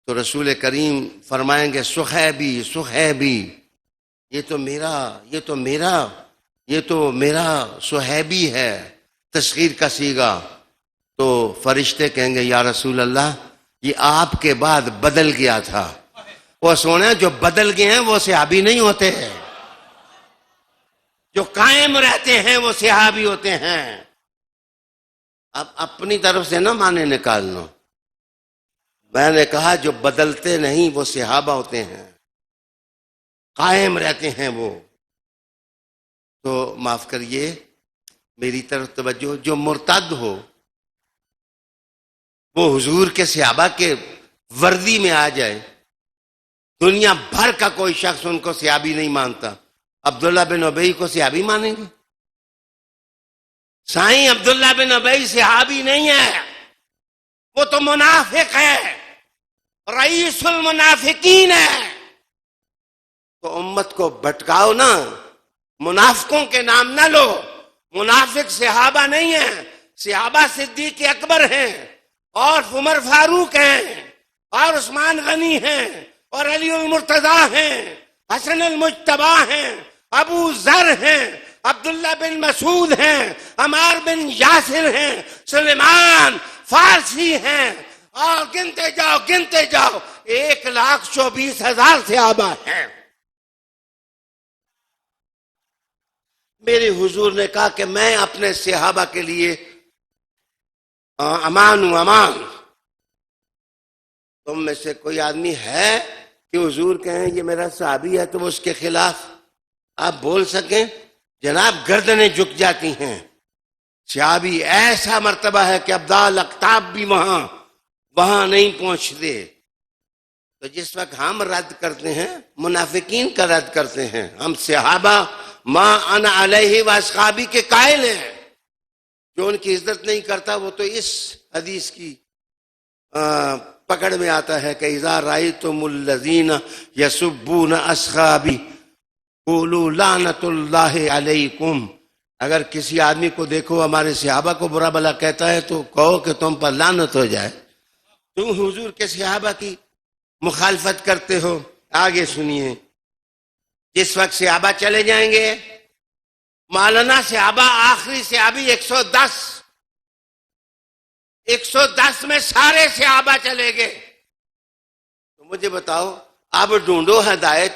تو رسول کریم فرمائیں گے صحیبی صحیبی، یہ تو میرا صحیبی ہے، تصغیر کا صیغہ. تو فرشتے کہیں گے یا رسول اللہ یہ آپ کے بعد بدل گیا تھا. وہ سونا جو بدل گئے ہیں وہ صحابی نہیں ہوتے ہیں، جو قائم رہتے ہیں وہ صحابی ہوتے ہیں. اب اپنی طرف سے نہ معنی نکالنا. میں نے کہا جو بدلتے نہیں وہ صحابہ ہوتے ہیں، قائم رہتے ہیں وہ. تو معاف کریے میری طرف توجہ، جو مرتد ہو وہ حضور کے صحابہ کے وردی میں آ جائے، دنیا بھر کا کوئی شخص ان کو صحابی نہیں مانتا، عبداللہ بن ابی کو صحابی مانیں گے؟ سائیں عبداللہ بن ابی صحابی نہیں ہے، وہ تو منافق ہے، رئیس المنافقین ہے. تو امت کو بھٹکاؤ نا، منافقوں کے نام نہ لو. منافق صحابہ نہیں ہیں، صحابہ صدیق اکبر ہیں اور عمر فاروق ہیں اور عثمان غنی ہیں اور علی المرتضیٰ ہیں، حسن المجتبی ہیں، ابو ذر ہیں، عبداللہ بن مسعود ہیں، عمار بن یاسر ہیں، سلیمان فارسی ہیں اور گنتے جاؤ 1,24,000 صحابہ ہیں. میرے حضور نے کہا کہ میں اپنے صحابہ کے لیے امان ہوں، امان. تم میں سے کوئی آدمی ہے کہ حضور کہیں یہ میرا صحابی ہے تو وہ اس کے خلاف آپ بول سکیں؟ جناب گردنیں جھک جاتی ہیں. صحابی ایسا مرتبہ ہے کہ ابدال اقطاب بھی وہاں نہیں پہنچتے. تو جس وقت ہم رد کرتے ہیں منافقین کا رد کرتے ہیں، ہم صحابہ ما انا علیہ و اصحابی کے قائل ہیں. جو ان کی عزت نہیں کرتا وہ تو اس حدیث کی پکڑ میں آتا ہے کہ اذا رأیتم الذین یسبون اصحابی قولوا لعنت اللہ علیکم. اگر کسی آدمی کو دیکھو ہمارے صحابہ کو برا بھلا کہتا ہے تو کہو کہ تم پر لعنت ہو جائے. تم حضور کے صحابہ کی مخالفت کرتے ہو. آگے سنیے. جس وقت صحابہ چلے جائیں گے، مولانا صحابہ آخری صحابی 110 میں سارے صحابہ چلے گئے. تو مجھے بتاؤ اب ڈھونڈو ہدایت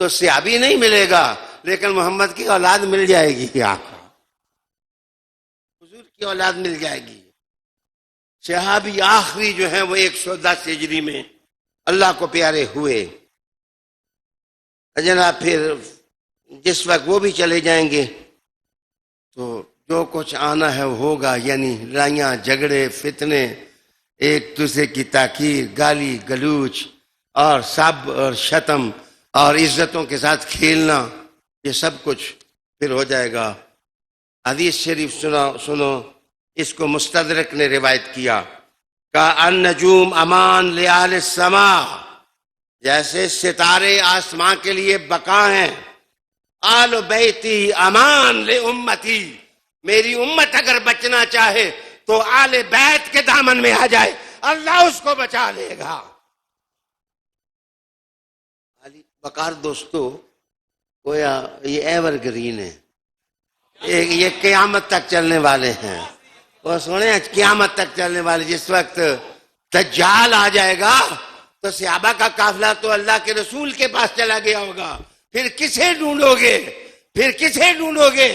تو صحابی نہیں ملے گا لیکن محمد کی اولاد مل جائے گی. آپ حضور کی اولاد مل جائے گی. صحابی آخری جو ہیں وہ 110 ہجری میں اللہ کو پیارے ہوئے. جناب پھر جس وقت وہ بھی چلے جائیں گے تو جو کچھ آنا ہے وہ ہوگا، یعنی لڑائیاں، جھگڑے، فتنے، ایک دوسرے کی تاکیر، گالی گلوچ اور سب اور شتم اور عزتوں کے ساتھ کھیلنا، یہ سب کچھ پھر ہو جائے گا. حدیث شریف سنو. اس کو مستدرک نے روایت کیا کہ النجوم امان لآل السماء، جیسے ستارے آسمان کے لیے بقا ہیں. آل بیتی امان لامتی، میری امت اگر بچنا چاہے تو آل بیت کے دامن میں آ جائے، اللہ اس کو بچا لے گا. علی وقار دوستو، گویا یہ ایور گرین ہے، یہ قیامت تک چلنے والے ہیں. وہ سنیں قیامت تک چلنے والے. جس وقت دجال آ جائے گا تو صحابہ کا قافلہ تو اللہ کے رسول کے پاس چلا گیا ہوگا. پھر کسے ڈھونڈو گے؟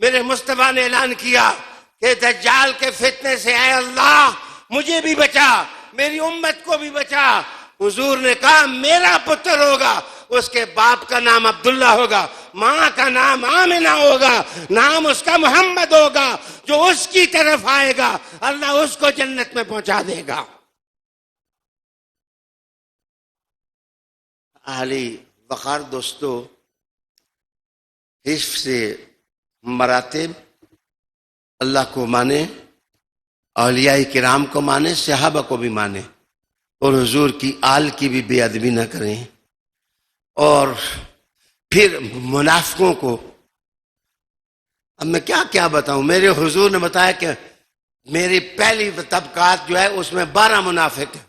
میرے مصطفیٰ نے اعلان کیا کہ دجال کے فتنے سے اے اللہ مجھے بھی بچا، میری امت کو بھی بچا. حضور نے کہا میرا پتر ہوگا، اس کے باپ کا نام عبداللہ ہوگا، ماں کا نام آمنہ ہوگا، نام اس کا محمد ہوگا. جو اس کی طرف آئے گا اللہ اس کو جنت میں پہنچا دے گا. اہلی وقار دوستو، حفظ سے مراتب، اللہ کو مانے، اولیاء کرام کو مانے، صحابہ کو بھی مانے، اور حضور کی آل کی بھی بے ادبی نہ کریں. اور پھر منافقوں کو اب میں کیا بتاؤں. میرے حضور نے بتایا کہ میری پہلی طبقات جو ہے اس میں 12 منافق ہیں.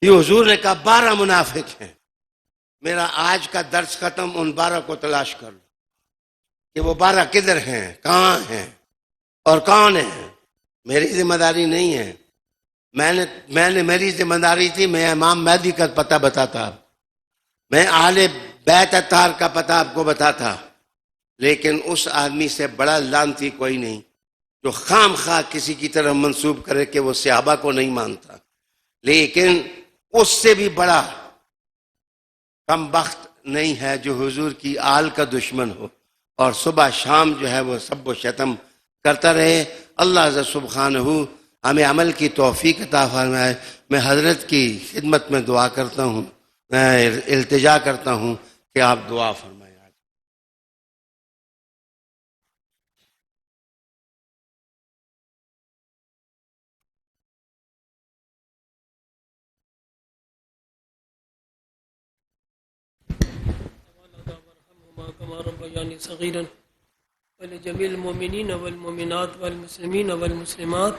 یہ حضور نے کہا 12 منافق ہیں. میرا آج کا درس ختم ان 12 کو تلاش کر لو کہ وہ 12 کدھر ہیں، کہاں ہیں اور کون ہیں. میری ذمہ داری نہیں ہے. میری ذمہ داری تھی میں امام مہدی کا پتہ بتاتا، میں اہل بیت اطہار کا پتہ آپ کو بتاتا. لیکن اس آدمی سے بڑا لعنتی کوئی نہیں جو خام خواہ کسی کی طرف منسوب کرے کہ وہ صحابہ کو نہیں مانتا. لیکن اس سے بھی بڑا کم بخت نہیں ہے جو حضور کی آل کا دشمن ہو اور صبح شام جو ہے وہ سب و شتم کرتا رہے. اللہ سبحانہ ہمیں عمل کی توفیق عطا فرمائے. میں حضرت کی خدمت میں دعا کرتا ہوں، میں التجا کرتا ہوں کہ آپ دعا فرمائیں.
كما ربياني صغيرا ولجميع المؤمنين والمؤمنات والمسلمين والمسلمات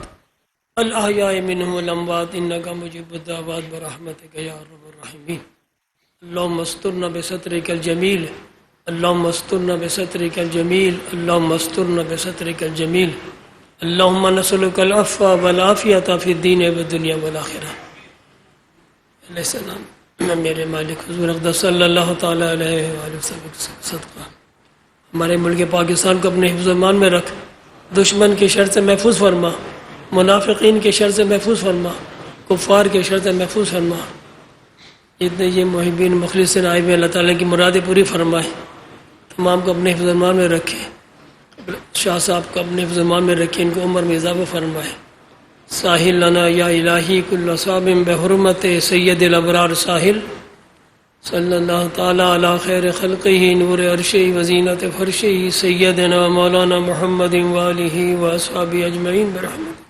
الأحياء منهم والأموات إنك مجيب الدعوات برحمتك يا أرحم الراحمين. اللهم استرنا بسترك الجميل، اللهم استرنا بسترك الجميل، اللهم استرنا بسترك الجميل. اللہم نسألک العفو والعافیۃ فی الدین والدنیا والآخرہ۔ علیہ السلام، میں میرے مالک حضور اقدس صلی اللہ تعالیٰ علیہ وآلہ وسلم صدقہ ہمارے ملک پاکستان کو اپنے حفظ و امان میں رکھ، دشمن کے شر سے محفوظ فرما، منافقین کے شر سے محفوظ فرما، کفار کے شر سے محفوظ فرما۔ جتنے یہ محبین مخلصین آئے ہوئے اللہ تعالیٰ کی مرادیں پوری فرمائے، تمام کو اپنے حفظ و امان میں رکھے۔ شاہ صاحب کو اپنے حفظ و امان میں رکھے، ان کو عمر میں اضافہ فرمائے۔ ساحل لنا یا الہی کل صاب بحرمت سید الابرار ساحل، صلی اللہ تعالیٰ علی خیر خلقہ نور عرشہ وزینت فرشہ سیدنا مولانا محمد وآلہ واصحابہ اجمعین برحمتہ۔